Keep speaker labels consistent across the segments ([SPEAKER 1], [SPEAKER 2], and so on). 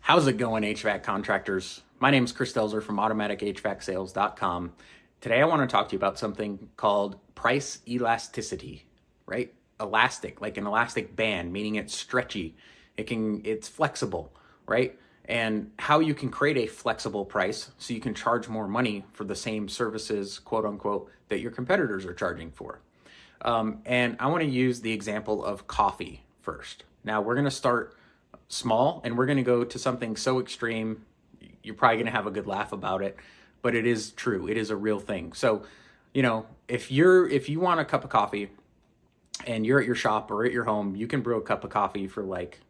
[SPEAKER 1] How's it going, HVAC contractors? My name is Chris Delzer from AutomaticHVACSales.com. Today I want to talk to you about something called price elasticity, right? Elastic, like an elastic band, meaning it's stretchy. It's flexible, right? And how you can create a flexible price so you can charge more money for the same services, quote unquote, that your competitors are charging for. And I want to use the example of coffee first. Now we're going to start small and we're going to go to something so extreme you're probably going to have a good laugh about it, but it is true. It is a real thing. So if you want a cup of coffee and you're at your shop or at your home, you can brew a cup of coffee for like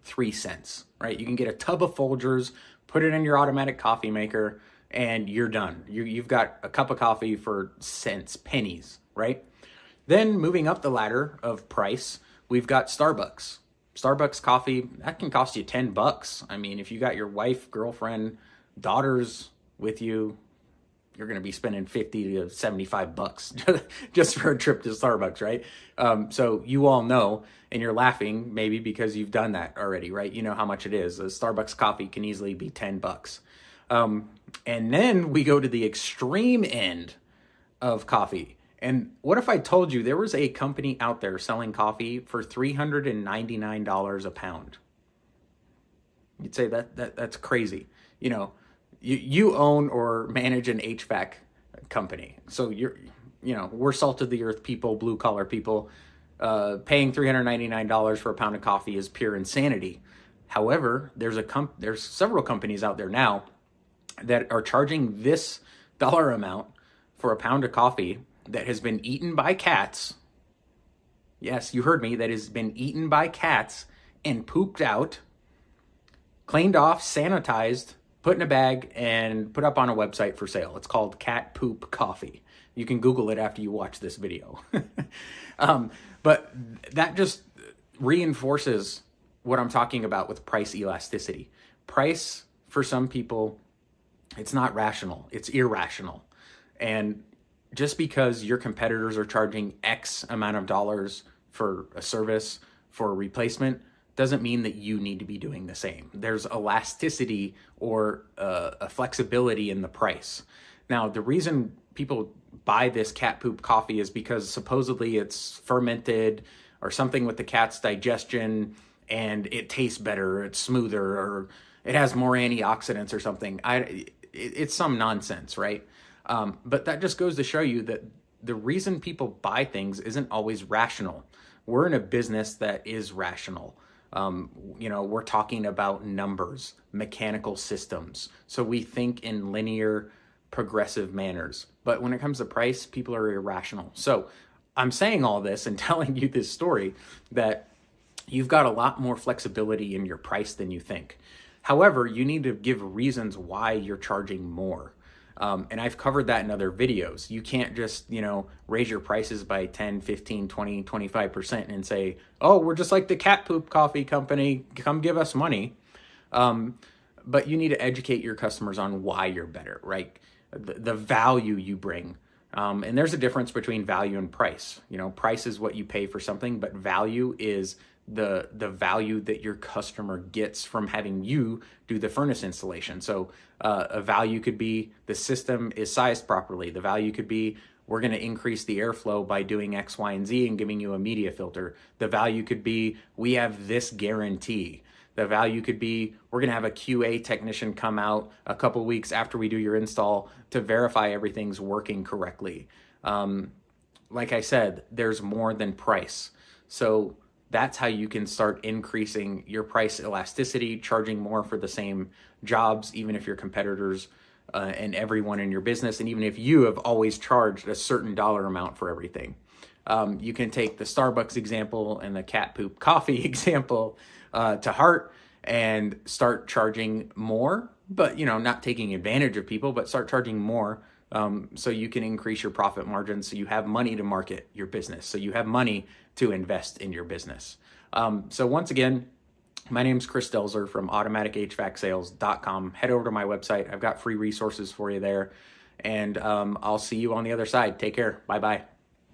[SPEAKER 1] 3 cents, right? You can get a tub of Folgers, put it in your automatic coffee maker, and you're done. You've got a cup of coffee for cents, pennies, right? Then moving up the ladder of price, we've got Starbucks. Starbucks coffee, that can cost you $10. I mean, if you got your wife, girlfriend, daughters with you, you're going to be spending 50 to 75 bucks just for a trip to Starbucks, right? So you all know, and you're laughing maybe because you've done that already, right? You know how much it is. A Starbucks coffee can easily be 10 bucks. And then we go to the extreme end of coffee. And what if I told you there was a company out there selling coffee for $399 a pound? You'd say that's crazy. You own or manage an HVAC company. So we're salt of the earth people, blue collar people. Paying $399 for a pound of coffee is pure insanity. However, there's several companies out there now that are charging this dollar amount for a pound of coffee that has been eaten by cats. Yes, you heard me. That has been eaten by cats and pooped out, cleaned off, sanitized, put in a bag, and put up on a website for sale. It's called cat poop coffee. You can Google it after you watch this video. But that just reinforces what I'm talking about with price elasticity. Price, for some people, it's not rational. It's irrational. And just because your competitors are charging X amount of dollars for a service, for a replacement, doesn't mean that you need to be doing the same. There's elasticity or a flexibility in the price. Now, the reason people buy this cat poop coffee is because supposedly it's fermented or something with the cat's digestion and it tastes better, or it's smoother, or it has more antioxidants or something. It's some nonsense, right? But that just goes to show you that the reason people buy things isn't always rational. We're in a business that is rational. We're talking about numbers, mechanical systems. So we think in linear, progressive manners. But when it comes to price, people are irrational. So I'm saying all this and telling you this story that you've got a lot more flexibility in your price than you think. However, you need to give reasons why you're charging more. And I've covered that in other videos. You can't just, raise your prices by 10, 15, 20, 25% and say, oh, we're just like the cat poop coffee company, come give us money. But you need to educate your customers on why you're better, right? The value you bring. And there's a difference between value and price. Price is what you pay for something, but value is the value that your customer gets from having you do the furnace installation. So a value could be the system is sized properly. The value could be we're going to increase the airflow by doing X, Y, and Z and giving you a media filter. The value could be we have this guarantee. The value could be we're going to have a QA technician come out a couple weeks after we do your install to verify everything's working correctly. Like I said, there's more than price. So that's how you can start increasing your price elasticity, charging more for the same jobs, even if your competitors and everyone in your business, and even if you have always charged a certain dollar amount for everything. You can take the Starbucks example and the cat poop coffee example to heart and start charging more, but not taking advantage of people, but start charging more so you can increase your profit margins, so you have money to market your business, so you have money to invest in your business. So once again, my name's Chris Delzer from AutomaticHVACSales.com. Head over to my website. I've got free resources for you there, and I'll see you on the other side. Take care. Bye-bye.